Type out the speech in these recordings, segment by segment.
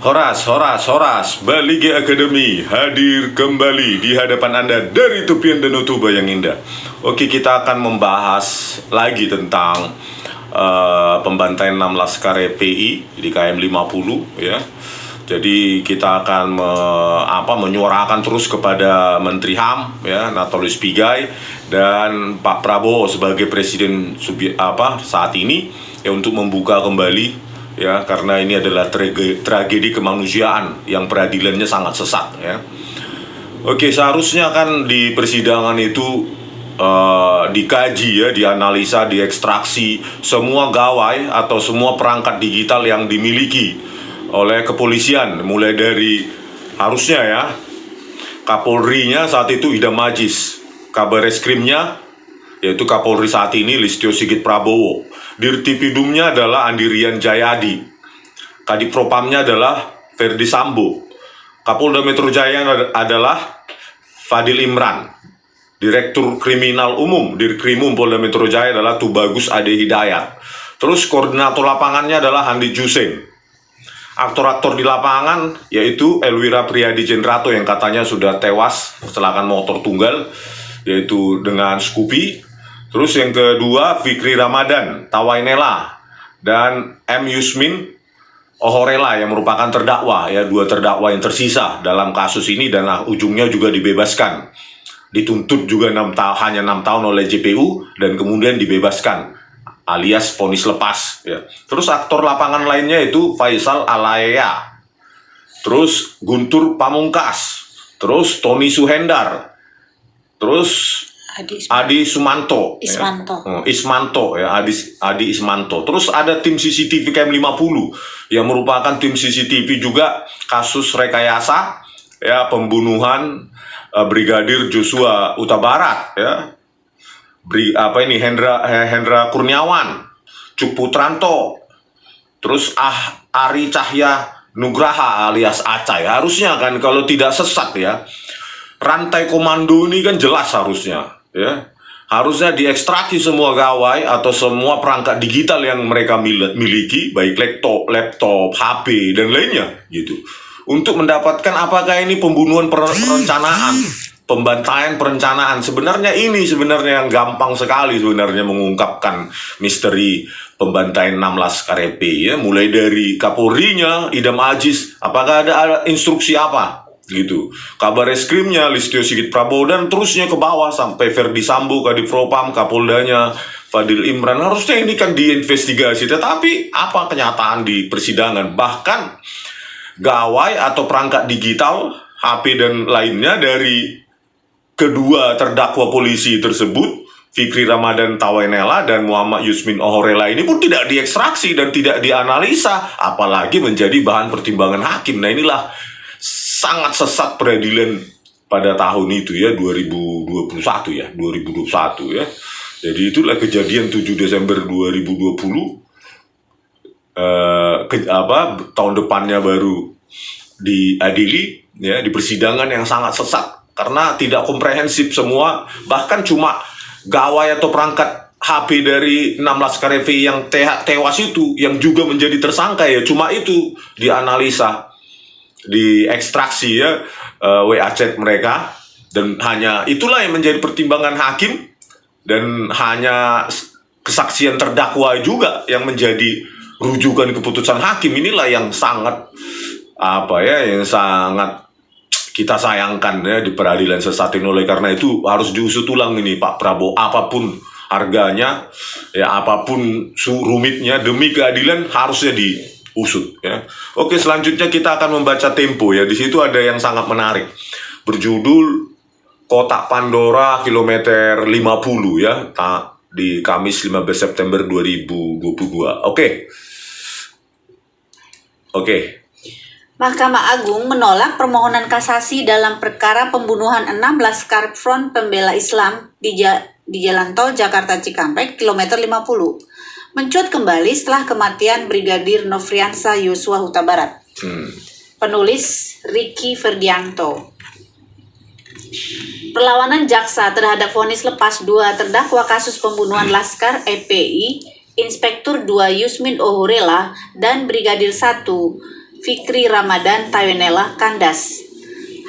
Horas, Horas, Horas, Balige Academy hadir kembali di hadapan Anda dari tepian Danau Toba yang indah. Oke, kita akan membahas lagi tentang pembantaian 6 Laskar FPI di KM 50 ya. Jadi kita akan menyuarakan terus kepada Menteri HAM ya, Natolius Pigai dan Pak Prabowo sebagai presiden saat ini ya, untuk membuka kembali ya, karena ini adalah tragedi kemanusiaan yang peradilannya sangat sesat ya. Oke, seharusnya kan di persidangan itu dikaji ya, dianalisa, diekstraksi semua gawai atau semua perangkat digital yang dimiliki oleh kepolisian, mulai dari harusnya ya Kapolri-nya saat itu Idam Aziz, Kabar Reskrimnya yaitu Kapolri saat ini Listio Sigit Prabowo, Dirtipidumnya adalah Andirian Jayadi, Kadipropamnya adalah Ferdi Sambo, Kapolda Metro Jaya adalah Fadil Imran, Direktur Kriminal Umum Dirkrimum Polda Metro Jaya adalah Tubagus Ade Hidayat, terus koordinator lapangannya adalah Handi Juseng. Aktor-aktor di lapangan yaitu Elwira Priadi Jendrato yang katanya sudah tewas kecelakaan motor tunggal yaitu dengan Scoopy. Terus yang kedua Fikri Ramadan Tawainela dan M. Yusmin Ohorela yang merupakan terdakwa ya, dua terdakwa yang tersisa dalam kasus ini dan ujungnya juga dibebaskan. Dituntut juga hanya 6 tahun oleh JPU dan kemudian dibebaskan alias vonis lepas ya. Terus aktor lapangan lainnya itu Faisal Alaya, terus Guntur Pamungkas, terus Tony Suhendar, terus Adi Ismanto ya, Adi Ismanto. Terus ada tim CCTV KM 50 yang merupakan tim CCTV juga kasus rekayasa ya, pembunuhan Brigadir Joshua Huta Barat ya. Hendra Kurniawan, Cuk Putranto, terus Ari Cahya Nugraha alias Acai. Harusnya kan kalau tidak sesat ya, rantai komando ini kan jelas harusnya ya. Harusnya diekstraksi semua gawai atau semua perangkat digital yang mereka miliki, baik laptop, HP dan lainnya gitu. Untuk mendapatkan apakah ini pembunuhan perencanaan, pembantaian perencanaan. Sebenarnya yang gampang sekali sebenarnya mengungkapkan misteri pembantaian 6 Laskar FPI ya, mulai dari Kapolri-nya Idam Aziz, apakah ada instruksi apa gitu, Kabar Reskrimnya Listio Sigit Prabowo dan terusnya ke bawah sampai Ferdi Sambo, Kadipropam, Kapoldanya Fadil Imran. Harusnya ini kan diinvestigasi, tetapi apa kenyataan di persidangan? Bahkan gawai atau perangkat digital, HP dan lainnya dari kedua terdakwa polisi tersebut, Fikri Ramadan Tawainela dan Muhammad Yusmin Ohorela ini pun tidak diekstraksi dan tidak dianalisa, apalagi menjadi bahan pertimbangan hakim. Nah, inilah sangat sesat peradilan pada tahun itu ya, 2021 ya. Jadi itulah kejadian 7 Desember 2020. Tahun depannya baru diadili ya, di persidangan yang sangat sesat karena tidak komprehensif semua, bahkan cuma gawai atau perangkat HP dari 6 Laskar FPI yang tewas itu yang juga menjadi tersangka ya, cuma itu dianalisa, diekstraksi ya, WA chat mereka, dan hanya itulah yang menjadi pertimbangan hakim dan hanya kesaksian terdakwa juga yang menjadi rujukan keputusan hakim. Inilah yang sangat yang sangat kita sayangkan ya di peradilan sesat ini. Oleh karena itu harus diusut ulang ini Pak Prabowo, apapun harganya ya, apapun rumitnya, demi keadilan harusnya diusut ya. Oke, selanjutnya kita akan membaca Tempo ya. Di situ ada yang sangat menarik berjudul Kotak Pandora kilometer 50 ya, di Kamis 15 September 2022. Oke. Mahkamah Agung menolak permohonan kasasi dalam perkara pembunuhan 6 Laskar Front Pembela Islam di Jalan Tol Jakarta Cikampek kilometer 50. Mencuat kembali setelah kematian Brigadir Nofriansah Yosua Huta Barat. Penulis Ricky Ferdianto. Perlawanan jaksa terhadap vonis lepas 2 terdakwa kasus pembunuhan Laskar FPI, Inspektur 2 Yusmin Ohorela dan Brigadir 1 Fikri Ramadan Tawenela kandas.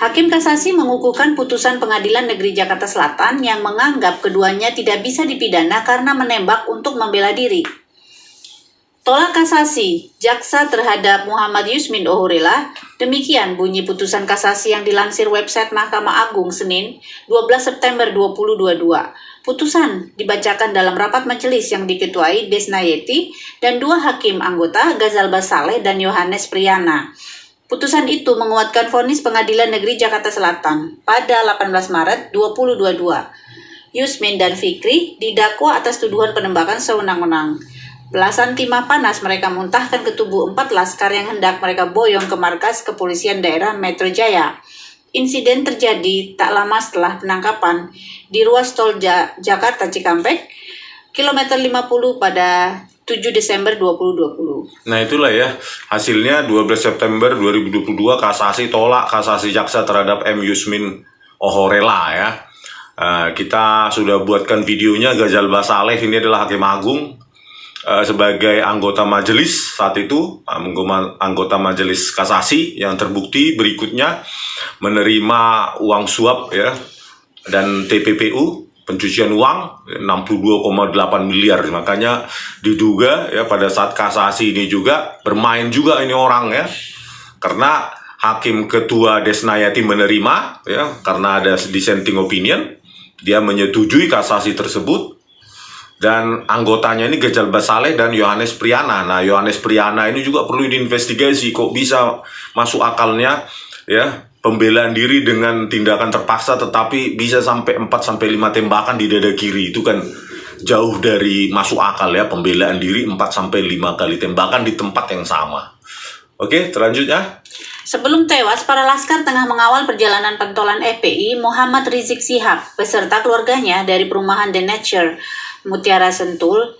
Hakim Kasasi mengukuhkan putusan Pengadilan Negeri Jakarta Selatan yang menganggap keduanya tidak bisa dipidana karena menembak untuk membela diri. Tolak kasasi jaksa terhadap Muhammad Yusmin Ohorela. Demikian bunyi putusan kasasi yang dilansir website Mahkamah Agung Senin 12 September 2022. Putusan dibacakan dalam rapat majelis yang diketuai Desnayeti dan dua hakim anggota Ghazal Basaleh dan Yohanes Priyana. Putusan itu menguatkan vonis Pengadilan Negeri Jakarta Selatan pada 18 Maret 2022. Yusmin dan Fikri didakwa atas tuduhan penembakan sewenang-wenang. Belasan timah panas mereka muntahkan ke tubuh 4 laskar yang hendak mereka boyong ke markas kepolisian daerah Metro Jaya. Insiden terjadi tak lama setelah penangkapan di ruas tol Jakarta Cikampek, kilometer 50 pada 7 Desember 2020. Nah itulah ya, hasilnya 12 September 2022 kasasi tolak kasasi jaksa terhadap M. Yusmin Ohorela ya. Kita sudah buatkan videonya. Ghazal Basaleh ini adalah hakim agung sebagai anggota majelis saat itu, anggota majelis kasasi yang terbukti berikutnya menerima uang suap ya dan TPPU, pencucian uang 62,8 miliar. Makanya diduga ya pada saat kasasi ini juga bermain juga ini orang ya, karena hakim ketua Desnayeti menerima ya karena ada dissenting opinion, dia menyetujui kasasi tersebut. Dan anggotanya ini Ghazal Basaleh dan Yohanes Priyana. Nah, Yohanes Priyana ini juga perlu diinvestigasi, kok bisa masuk akalnya ya pembelaan diri dengan tindakan terpaksa tetapi bisa sampai 4-5 tembakan di dada kiri. Itu kan jauh dari masuk akal ya, pembelaan diri 4-5 kali tembakan di tempat yang sama. Oke, selanjutnya. Sebelum tewas, para laskar tengah mengawal perjalanan pentolan FPI Muhammad Rizik Syihab beserta keluarganya dari perumahan The Nature, Mutiara Sentul,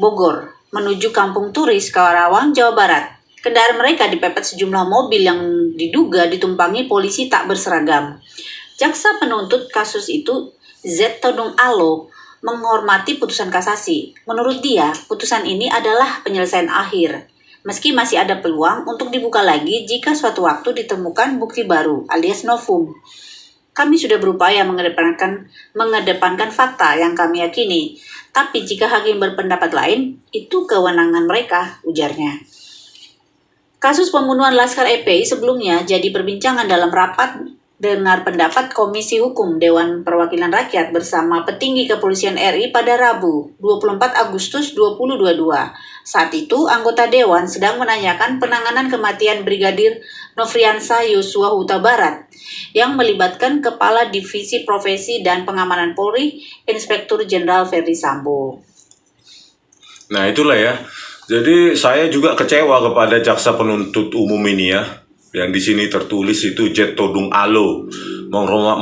Bogor, menuju kampung turis Kawarawang, Jawa Barat. Kendaraan mereka dipepet sejumlah mobil yang diduga ditumpangi polisi tak berseragam. Jaksa penuntut kasus itu, Z. Todung Alo, menghormati putusan kasasi. Menurut dia, putusan ini adalah penyelesaian akhir. Meski masih ada peluang untuk dibuka lagi jika suatu waktu ditemukan bukti baru alias novum. Kami sudah berupaya mengedepankan fakta yang kami yakini, tapi jika hakim berpendapat lain, itu kewenangan mereka, ujarnya. Kasus pembunuhan Laskar FPI sebelumnya jadi perbincangan dalam rapat dengar pendapat Komisi Hukum Dewan Perwakilan Rakyat bersama petinggi Kepolisian RI pada Rabu, 24 Agustus 2022. Saat itu, anggota Dewan sedang menanyakan penanganan kematian Brigadir Nofriansah Yosua Huta Barat yang melibatkan Kepala Divisi Profesi dan Pengamanan Polri, Inspektur Jenderal Verdi Sambo. Nah itulah ya. Jadi saya juga kecewa kepada jaksa penuntut umum ini ya. Yang di sini tertulis itu Z. Todung Alo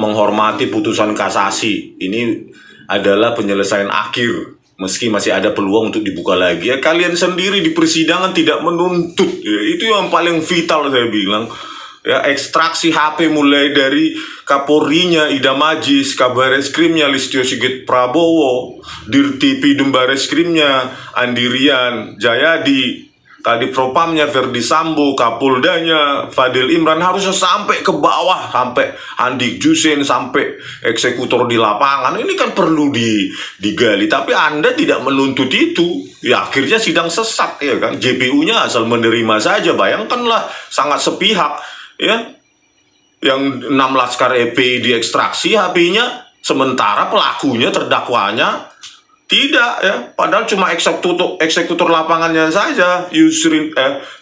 menghormati putusan kasasi. Ini adalah penyelesaian akhir. Meski masih ada peluang untuk dibuka lagi ya, kalian sendiri di persidangan tidak menuntut ya, itu yang paling vital saya bilang ya. Ekstraksi HP mulai dari Kapolrinya Idam Aziz, Kabareskrimnya Listio Sigit Prabowo, Dirtipidum Bareskrimnya Andirian Jayadi, Kadipropamnya Verdi Sambo, Kapoldanya Fadil Imran, harusnya sampai ke bawah, sampai Handik Jusin, sampai eksekutor di lapangan. Ini kan perlu digali, tapi Anda tidak menuntut itu. Ya akhirnya sidang sesat ya kan. JPU-nya asal menerima saja. Bayangkanlah, sangat sepihak ya. Yang 6 laskar FPI diekstraksi HP-nya, sementara pelakunya, terdakwanya tidak ya, padahal cuma eksekutor lapangannya saja,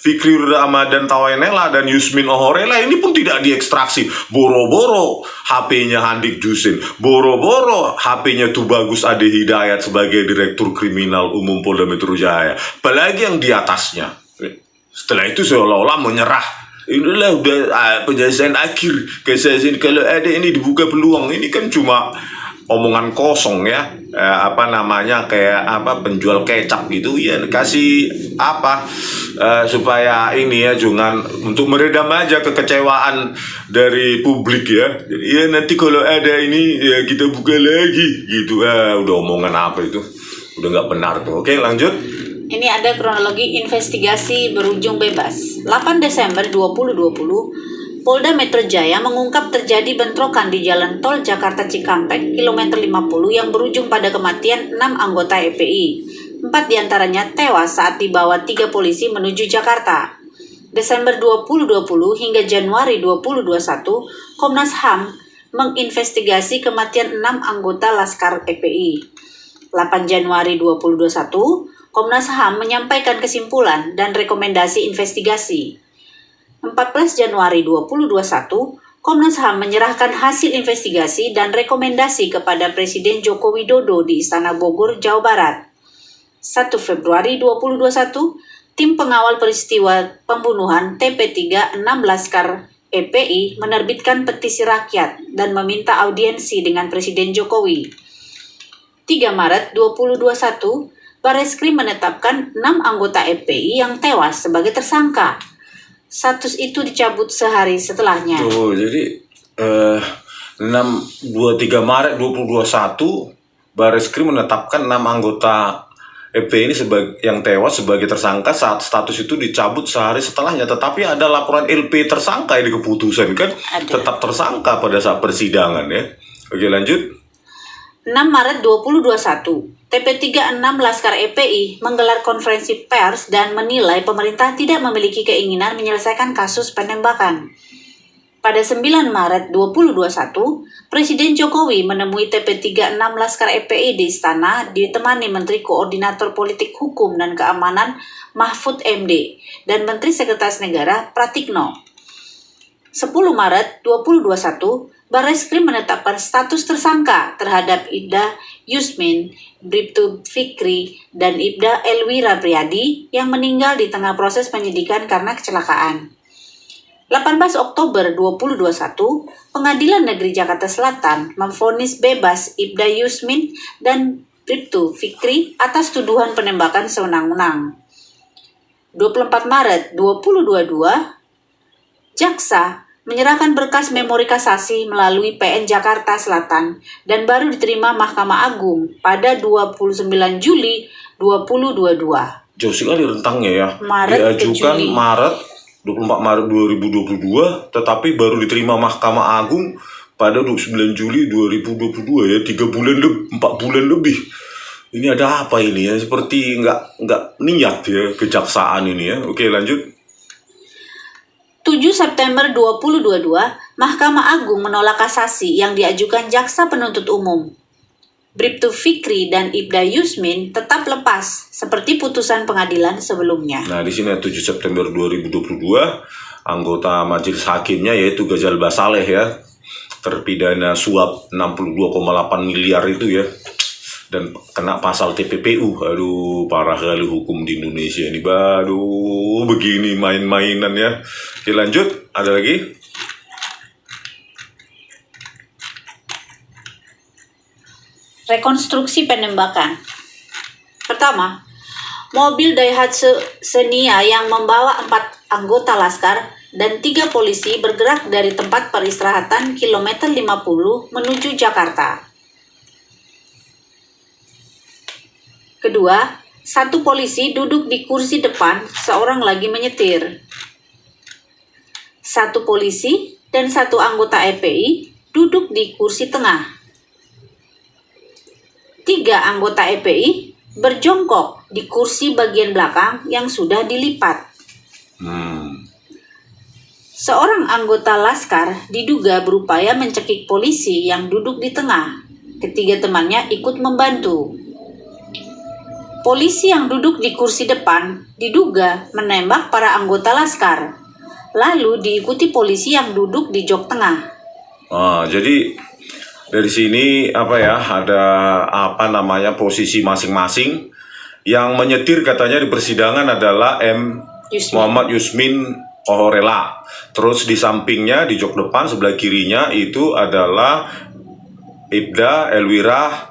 Fikri Ramadan Tawenela dan Yusmin Ohorela ini pun tidak diekstraksi. Boro-boro HP-nya Handik Jusin, boro-boro HP-nya Tubagus Ade Hidayat sebagai Direktur Kriminal Umum Polda Metro Jaya. Apalagi yang di atasnya. Setelah itu seolah-olah menyerah. Inilah udah penyelesaian akhir kasasi. Kalau ada ini dibuka peluang, ini kan cuma omongan kosong ya, kayak penjual kecap gitu ya, kasih supaya ini ya, jangan untuk meredam aja kekecewaan dari publik ya. Jadi ya nanti kalau ada ini ya kita buka lagi gitu. Udah omongan apa itu, udah nggak benar tuh. Oke lanjut. Ini ada kronologi investigasi berujung bebas. 8 Desember 2020, Polda Metro Jaya mengungkap terjadi bentrokan di Jalan Tol Jakarta Cikampek, kilometer 50 yang berujung pada kematian 6 anggota FPI. 4 diantaranya tewas saat dibawa 3 polisi menuju Jakarta. Desember 2020 hingga Januari 2021, Komnas HAM menginvestigasi kematian 6 anggota Laskar FPI. 8 Januari 2021, Komnas HAM menyampaikan kesimpulan dan rekomendasi investigasi. 14 Januari 2021, Komnas HAM menyerahkan hasil investigasi dan rekomendasi kepada Presiden Joko Widodo di Istana Bogor, Jawa Barat. 1 Februari 2021, tim pengawal peristiwa pembunuhan TP3 6 Laskar FPI menerbitkan petisi rakyat dan meminta audiensi dengan Presiden Jokowi. 3 Maret 2021, Barreskrim menetapkan 6 anggota FPI yang tewas sebagai tersangka. Status itu dicabut sehari setelahnya. Oh, jadi 3 Maret 2021 Barreskrim menetapkan 6 anggota FPI ini yang tewas sebagai tersangka saat status itu dicabut sehari setelahnya. Tetapi ada laporan LP tersangka ini keputusan kan? Ada. Tetap tersangka pada saat persidangan ya. Oke, lanjut. 6 Maret 2021, TP36 Laskar FPI menggelar konferensi pers dan menilai pemerintah tidak memiliki keinginan menyelesaikan kasus penembakan. Pada 9 Maret 2021, Presiden Jokowi menemui TP36 Laskar FPI di Istana ditemani Menteri Koordinator Politik Hukum dan Keamanan Mahfud MD dan Menteri Sekretaris Negara Pratikno. 10 Maret 2021, Barreskrim menetapkan status tersangka terhadap Ibda Yusmin, Bribtu Fikri, dan Ibda Elwira Priadi yang meninggal di tengah proses penyidikan karena kecelakaan. 18 Oktober 2021, Pengadilan Negeri Jakarta Selatan memvonis bebas Ibda Yusmin dan Bribtu Fikri atas tuduhan penembakan sewenang-wenang. 24 Maret 2022, Jaksa menyerahkan berkas memori kasasi melalui PN Jakarta Selatan dan baru diterima Mahkamah Agung pada 29 Juli 2022. Jauh sekali rentangnya ya. Maret ke Diajukan Juli. 24 Maret 2022, tetapi baru diterima Mahkamah Agung pada 29 Juli 2022 ya, 4 bulan lebih. Ini ada apa ini ya? Seperti nggak niat ya kejaksaan ini ya. Oke, lanjut. 7 September 2022, Mahkamah Agung menolak kasasi yang diajukan Jaksa Penuntut Umum. Bribtu Fikri dan Ibda Yusmin tetap lepas seperti putusan pengadilan sebelumnya. Nah, di sini 7 September 2022, anggota majelis hakimnya yaitu Ghazal Basaleh ya, terpidana suap 62,8 miliar itu ya, dan kena pasal TPPU. Aduh, parah kali hukum di Indonesia ini. Aduh, begini main-mainan ya. Oke, lanjut. Ada lagi? Rekonstruksi penembakan. Pertama, mobil Daihatsu Xenia yang membawa 4 anggota Laskar dan 3 polisi bergerak dari tempat peristirahatan kilometer 50 menuju Jakarta. Kedua, 1 polisi duduk di kursi depan, seorang lagi menyetir. 1 polisi dan 1 anggota FPI duduk di kursi tengah. 3 anggota FPI berjongkok di kursi bagian belakang yang sudah dilipat. Seorang anggota Laskar diduga berupaya mencekik polisi yang duduk di tengah. Ketiga temannya ikut membantu. Polisi yang duduk di kursi depan diduga menembak para anggota Laskar, lalu diikuti polisi yang duduk di jok tengah. Jadi dari sini ada posisi masing-masing. Yang menyetir katanya di persidangan adalah Muhammad Yusmin Ohorela. Terus di sampingnya di jok depan sebelah kirinya itu adalah Ibda Elwira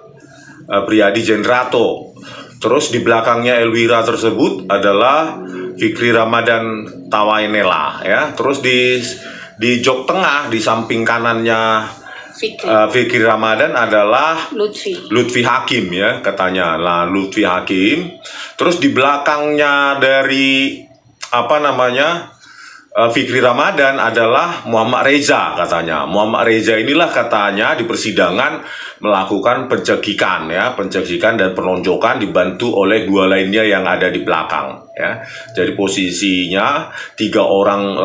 Priadi Jendrato. Terus di belakangnya Elwira tersebut adalah Fikri Ramadan Tawainela ya. Terus di jok tengah di samping kanannya Fikri Ramadan adalah Lutfi Hakim ya katanya lah, Lutfi Hakim. Terus di belakangnya dari apa namanya Fikri Ramadan adalah Muhammad Reza katanya. Muhammad Reza inilah katanya di persidangan melakukan pencekikan dan penonjokan dibantu oleh dua lainnya yang ada di belakang ya. Jadi posisinya 3 orang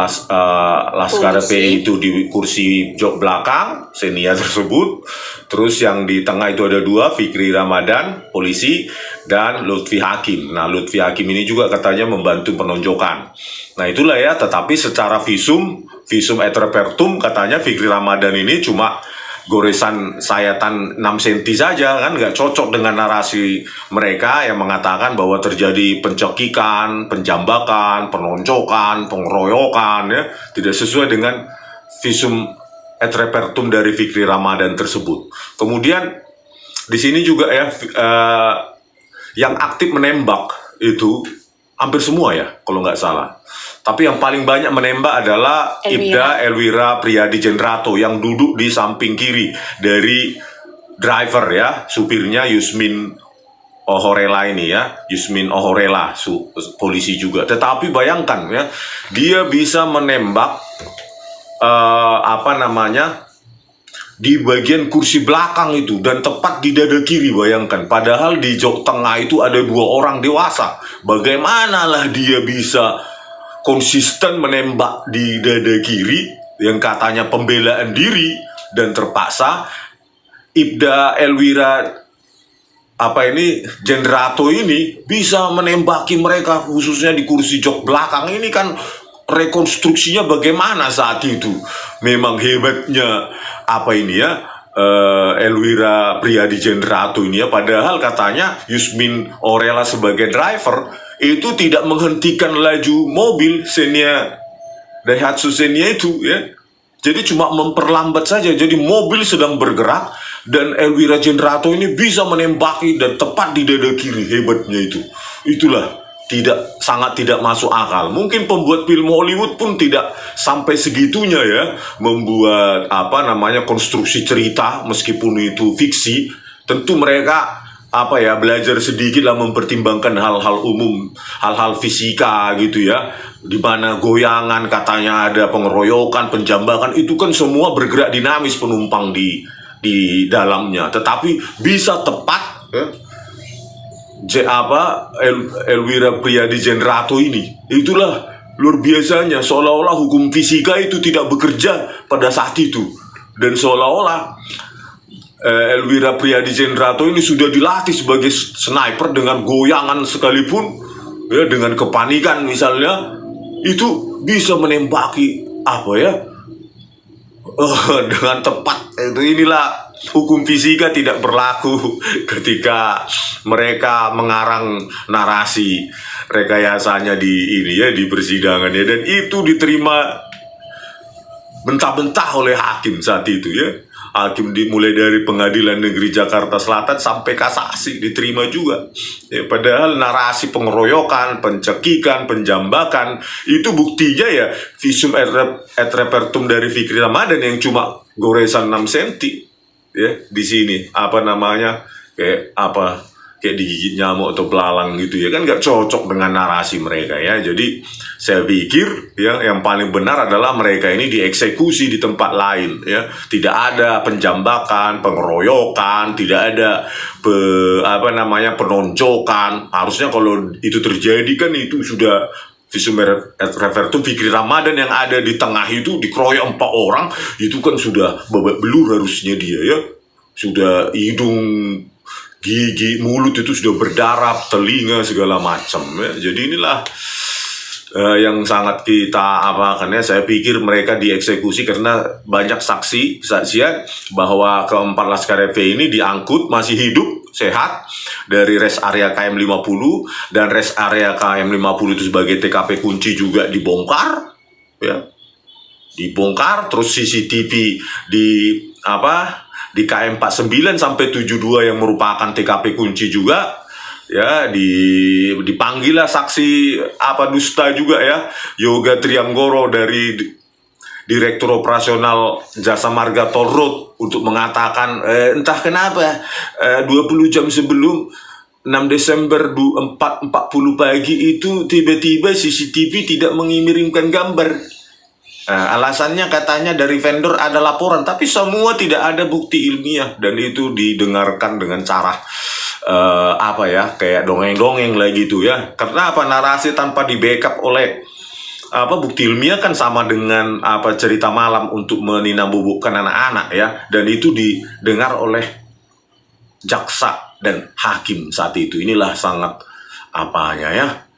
Laskar FPI itu di kursi jok belakang senior tersebut. Terus yang di tengah itu ada 2, Fikri Ramadan polisi dan Lutfi Hakim. Nah, Lutfi Hakim ini juga katanya membantu penonjokan. Nah, itulah ya, tetapi secara visum et repertum katanya Fikri Ramadan ini cuma goresan sayatan 6 cm saja, kan nggak cocok dengan narasi mereka yang mengatakan bahwa terjadi pencekikan, penjambakan, penonjokan, pengeroyokan ya, tidak sesuai dengan visum et repertum dari Fikri Ramadan tersebut. Kemudian di sini juga ya yang aktif menembak itu hampir semua ya kalau nggak salah. Tapi yang paling banyak menembak adalah Ibda Elwira Priyadi Jendrato yang duduk di samping kiri dari driver ya, supirnya Yusmin Ohorela ini ya, Yusmin Ohorela, polisi juga. Tetapi bayangkan ya, dia bisa menembak di bagian kursi belakang itu dan tepat di dada kiri, bayangkan. Padahal di jok tengah itu ada 2 orang dewasa. Bagaimana lah dia bisa konsisten menembak di dada kiri yang katanya pembelaan diri, dan terpaksa Ibda Elwira Jendrato ini bisa menembaki mereka khususnya di kursi jok belakang ini. Kan rekonstruksinya bagaimana saat itu? Memang hebatnya Elwira Priyadi Jendrato ini ya, padahal katanya Yusmin Orela sebagai driver itu tidak menghentikan laju mobil Xenia Daihatsu Xenia itu ya. Jadi cuma memperlambat saja. Jadi mobil sedang bergerak dan Elwira Jendrato ini bisa menembaki dan tepat di dada kiri. Hebatnya itu. Itulah sangat tidak masuk akal. Mungkin pembuat film Hollywood pun tidak sampai segitunya ya, membuat konstruksi cerita meskipun itu fiksi. Tentu mereka belajar sedikit lah, mempertimbangkan hal-hal umum, hal-hal fisika gitu ya, di mana goyangan katanya ada pengeroyokan, penjambakan, itu kan semua bergerak dinamis penumpang di dalamnya, tetapi bisa tepat ya. Elwira Priyadi Jendrato ini, itulah luar biasanya, seolah-olah hukum fisika itu tidak bekerja pada saat itu, dan seolah-olah Elwira Priyadi Jendrato ini sudah dilatih sebagai sniper dengan goyangan sekalipun ya, dengan kepanikan misalnya, itu bisa menembaki dengan tepat. Inilah hukum fisika tidak berlaku ketika mereka mengarang narasi rekayasanya di persidangan ya, dan itu diterima mentah-mentah oleh hakim saat itu ya. Hakim dimulai dari Pengadilan Negeri Jakarta Selatan sampai kasasi diterima juga ya, padahal narasi pengeroyokan, pencekikan, penjambakan itu buktinya ya visum et repertum dari Fikri Ramadan yang cuma goresan 6 cm ya di sini, kayak digigit nyamuk atau belalang gitu ya, kan nggak cocok dengan narasi mereka ya. Jadi saya pikir ya yang paling benar adalah mereka ini dieksekusi di tempat lain ya, tidak ada penjambakan, pengeroyokan, tidak ada penonjokan. Harusnya kalau itu terjadi kan itu sudah visum et repertum Fikri Ramadan yang ada di tengah itu dikeroyok 4 orang, itu kan sudah babak belur harusnya dia ya, sudah hidung, gigi, mulut itu sudah berdarah, telinga segala macam ya. Jadi inilah yang sangat kita saya pikir mereka dieksekusi karena banyak saksian bahwa keempat Laskar FPI ini diangkut masih hidup sehat dari rest area KM 50, dan rest area KM 50 itu sebagai TKP kunci juga dibongkar ya, terus CCTV di KM 49 sampai 72 yang merupakan TKP kunci juga ya, dipanggil lah saksi dusta juga ya, Yoga Trianggoro dari Direktur Operasional Jasa Marga Toll Road untuk mengatakan entah kenapa 20 jam sebelum 6 Desember 4.40 pagi itu tiba-tiba CCTV tidak mengirimkan gambar. Alasannya katanya dari vendor ada laporan, tapi semua tidak ada bukti ilmiah dan itu didengarkan dengan cara kayak dongeng-dongeng lah gitu ya. Karena narasi tanpa di backup oleh bukti ilmiah kan sama dengan cerita malam untuk meninambubukkan anak-anak ya, dan itu didengar oleh jaksa dan hakim saat itu. Inilah sangat ya.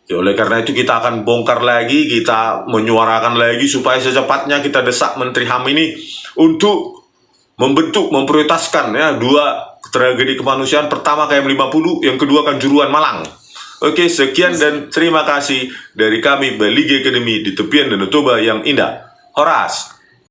Oleh karena itu kita akan bongkar lagi, kita menyuarakan lagi supaya secepatnya kita desak Menteri HAM ini untuk memprioritaskan ya 2 tragedi kemanusiaan. Pertama KM 50, yang kedua Kanjuruhan Malang. Oke, sekian dan terima kasih dari kami Bali Academy di tepian Danau Toba yang indah. Horas.